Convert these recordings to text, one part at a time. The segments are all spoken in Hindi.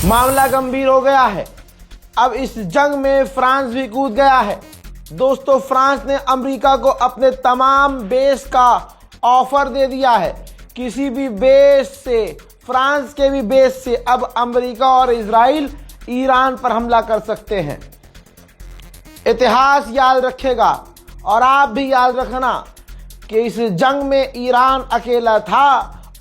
मामला गंभीर हो गया है। अब इस जंग में फ्रांस भी कूद गया है। दोस्तों, फ्रांस ने अमेरिका को अपने तमाम बेस का ऑफर दे दिया है। किसी भी बेस से, फ्रांस के भी बेस से अब अमेरिका और इजराइल ईरान पर हमला कर सकते हैं। इतिहास याद रखेगा और आप भी याद रखना कि इस जंग में ईरान अकेला था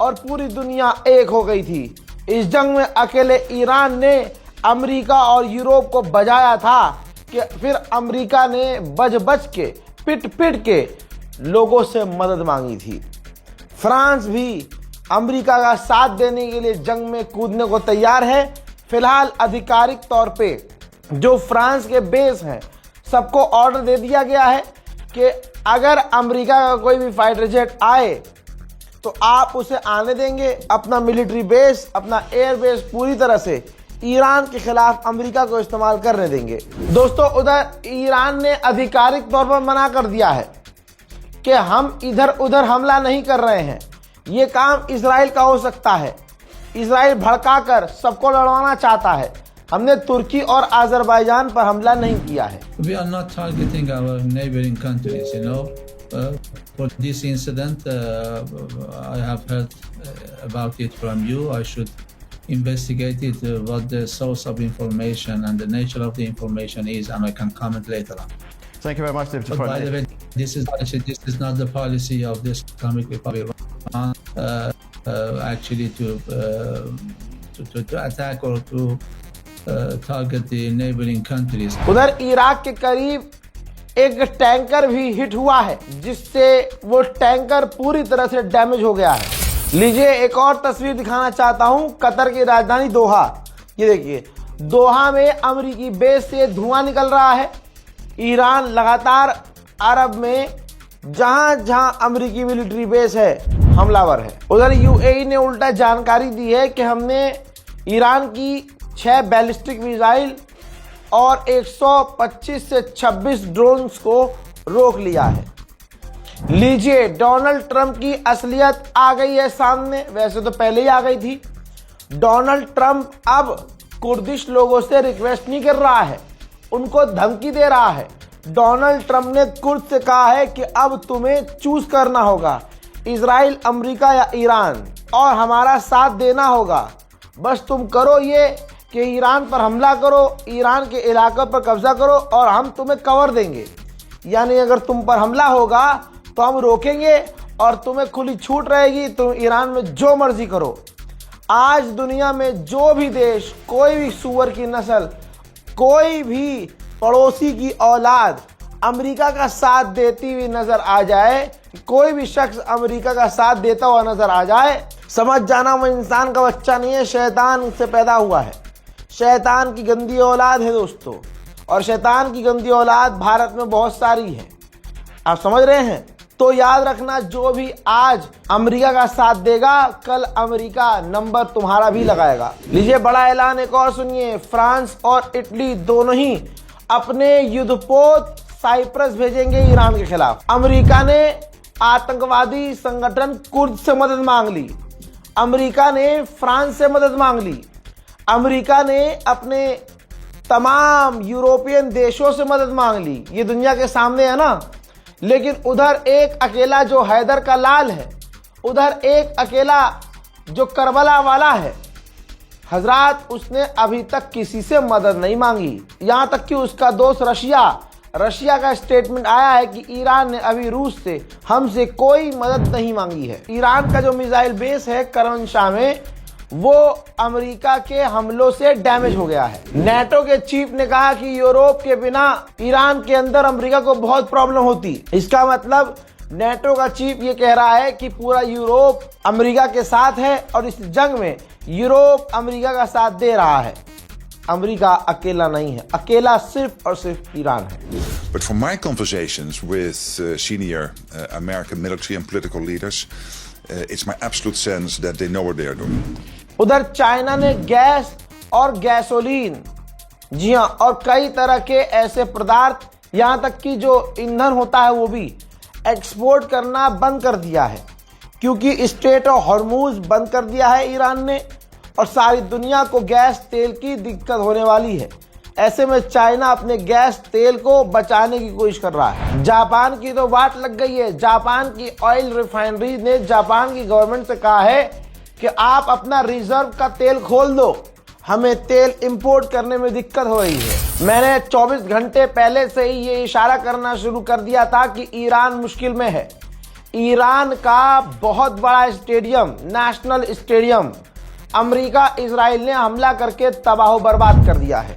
और पूरी दुनिया एक हो गई थी। इस जंग में अकेले ईरान ने अमेरिका और यूरोप को बजाया था कि फिर अमेरिका ने बच के पिट के लोगों से मदद मांगी थी। फ्रांस भी अमेरिका का साथ देने के लिए जंग में कूदने को तैयार है। फिलहाल आधिकारिक तौर पे जो फ्रांस के बेस हैं सबको ऑर्डर दे दिया गया है कि अगर अमेरिका का कोई भी फाइटर जेट आए तो आप उसे आने देंगे। अपना मिलिट्री बेस, अपना एयर बेस पूरी तरह से ईरान के खिलाफ अमेरिका को इस्तेमाल करने देंगे। दोस्तों, उधर ईरान ने आधिकारिक तौर पर मना कर दिया है कि हम इधर उधर हमला नहीं कर रहे हैं। ये काम इजराइल का हो सकता है। इजराइल भड़काकर सबको लड़वाना चाहता है। हमने तुर्की और अजरबैजान पर हमला नहीं किया है। We are not targeting our neighboring countries, you know. For this incident, I have heard about it from you. I should investigate it, what the source of information and the nature of the information is, and I can comment later on. Thank you very much, Deputy But Prime by the Minister. way, this is not the policy of the Islamic Republic of Iran, actually to attack or to target the neighboring countries. उधर इराक के करीब एक टैंकर भी हिट हुआ है, जिससे वो टैंकर पूरी तरह से डैमेज हो गया है। लीजिए एक और तस्वीर दिखाना चाहता हूं कतर की राजधानी दोहा। ये देखिए, दोहा में अमेरिकी बेस से धुआं निकल रहा है। ईरान लगातार अरब में जहां जहां अमेरिकी मिलिट्री बेस है हमलावर है। उधर यूएई ने उल्टा जानकारी दी है कि हमने ईरान की 6 बैलिस्टिक मिसाइल और 125 से 26 ड्रोन्स को रोक लिया है। लीजिए, डोनाल्ड ट्रंप की असलियत आ गई है सामने। वैसे तो पहले ही आ गई थी। डोनाल्ड ट्रंप अब कुर्दिश लोगों से रिक्वेस्ट नहीं कर रहा है, उनको धमकी दे रहा है। डोनाल्ड ट्रंप ने कुर्द से कहा है कि अब तुम्हें चूज करना होगा, इजराइल, अमेरिका या ईरान, और हमारा साथ देना होगा। बस तुम करो ये कि ईरान पर हमला करो, ईरान के इलाकों पर कब्जा करो और हम तुम्हें कवर देंगे। यानी अगर तुम पर हमला होगा तो हम रोकेंगे और तुम्हें खुली छूट रहेगी, तुम ईरान में जो मर्जी करो। आज दुनिया में जो भी देश, कोई भी सूअर की नस्ल, कोई भी पड़ोसी की औलाद अमेरिका का साथ देती हुई नजर आ जाए, कोई भी शख्स अमेरिका का साथ देता हुआ नजर आ जाए, समझ जाना वो इंसान का बच्चा नहीं है, शैतान से पैदा हुआ है। शैतान की गंदी औलाद है दोस्तों, और शैतान की गंदी औलाद भारत में बहुत सारी है। आप समझ रहे हैं? तो याद रखना, जो भी आज अमेरिका का साथ देगा, कल अमेरिका नंबर तुम्हारा भी लगाएगा। लीजिए बड़ा ऐलान एक और सुनिए। फ्रांस और इटली दोनों ही अपने युद्धपोत साइप्रस भेजेंगे ईरान के खिलाफ। अमेरिका ने आतंकवादी संगठन कुर्द से मदद मांग ली। अमेरिका ने फ्रांस से मदद मांग ली। अमेरिका ने अपने तमाम यूरोपियन देशों से मदद मांग ली। ये दुनिया के सामने है ना। लेकिन उधर एक अकेला जो हैदर का लाल है, उधर एक अकेला जो करबला वाला है हजरात, उसने अभी तक किसी से मदद नहीं मांगी। यहां तक कि उसका दोस्त रशिया का स्टेटमेंट आया है कि ईरान ने अभी रूस से, हमसे कोई मदद नहीं मांगी है। ईरान का जो मिसाइल बेस है करमनशाह में, वो अमेरिका के हमलों से डैमेज हो गया है। नेटो के चीफ ने कहा कि यूरोप के बिना ईरान के अंदर अमेरिका को बहुत प्रॉब्लम होती। इसका मतलब नेटो का चीफ ये कह रहा है कि पूरा यूरोप अमेरिका के साथ है और इस जंग में यूरोप अमेरिका का साथ दे रहा है। अमेरिका अकेला नहीं है, अकेला सिर्फ और सिर्फ ईरान है। But from my conversations with senior American military and political leaders, it's my absolute sense that they know what they are doing. उधर चाइना ने गैस और गैसोलीन, जी हाँ, और कई तरह के ऐसे पदार्थ, यहाँ तक कि जो ईंधन होता है वो भी एक्सपोर्ट करना बंद कर दिया है, क्योंकि स्ट्रेट ऑफ हॉर्मूज बंद कर दिया है ईरान ने। और सारी दुनिया को गैस तेल की दिक्कत होने वाली है। ऐसे में चाइना अपने गैस तेल को बचाने की कोशिश कर रहा है। जापान की तो वाट लग गई है। जापान की ऑयल रिफाइनरी ने जापान की गवर्नमेंट से कहा है कि आप अपना रिजर्व का तेल खोल दो, हमें तेल इंपोर्ट करने में दिक्कत हो रही है। मैंने 24 घंटे पहले से ही ये इशारा करना शुरू कर दिया था कि ईरान मुश्किल में है। ईरान का बहुत बड़ा stadium, national stadium, America Israel ने हमला करके तबाह बर्बाद कर दिया है।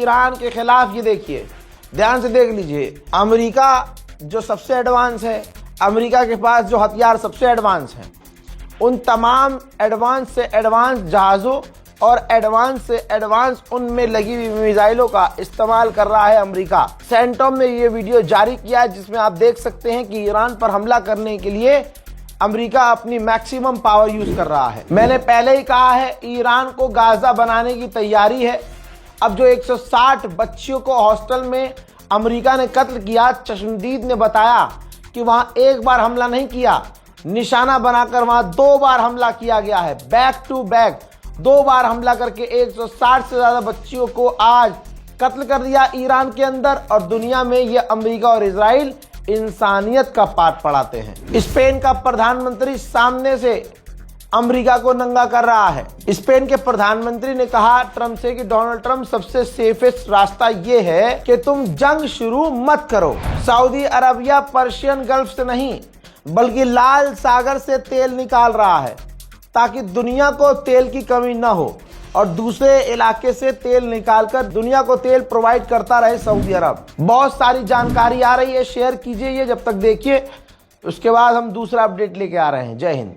ईरान के खिलाफ, ये देखिए, ध्यान से देख लीजिए, अमेरिका जो सबसे एडवांस है, अमेरिका के पास जो हथियार सबसे एडवांस हैं, उन तमाम एडवांस से एडवांस जहाज़ों और एडवांस से एडवांस उनमें लगी हुई मिसाइलों का इस्तेमाल कर रहा है अमेरिका। सेंटॉम ने ये वीडियो जारी किया है जिसमें आप देख सकते हैं कि ईरान पर हमला करने के लिए अमेरिका अपनी मैक्सिमम पावर यूज कर रहा है। मैंने पहले ही कहा है, ईरान को गाजा बनाने की तैयारी है। अब जो 160 बच्चियों को हॉस्टल में अमेरिका ने कत्ल किया, चश्मदीद ने बताया कि वहां एक बार हमला नहीं किया, निशाना बनाकर वहां 2 बार हमला किया गया है। बैक टू बैक 2 बार हमला करके 160 से ज्यादा बच्चियों को आज कत्ल कर दिया ईरान के अंदर। और दुनिया में ये अमेरिका और इजराइल इंसानियत का पाठ पढ़ाते हैं। स्पेन का प्रधानमंत्री सामने से अमेरिका को नंगा कर रहा है। स्पेन के प्रधानमंत्री ने कहा ट्रंप से कि डोनाल्ड ट्रंप, सबसे सेफेस्ट रास्ता ये है कि तुम जंग शुरू मत करो। सऊदी अरबिया पर्शियन गल्फ से नहीं बल्कि लाल सागर से तेल निकाल रहा है ताकि दुनिया को तेल की कमी ना हो और दूसरे इलाके से तेल निकालकर दुनिया को तेल प्रोवाइड करता रहे सऊदी अरब। बहुत सारी जानकारी आ रही है, शेयर कीजिए ये, जब तक देखिए, उसके बाद हम दूसरा अपडेट लेके आ रहे हैं। जय हिंद।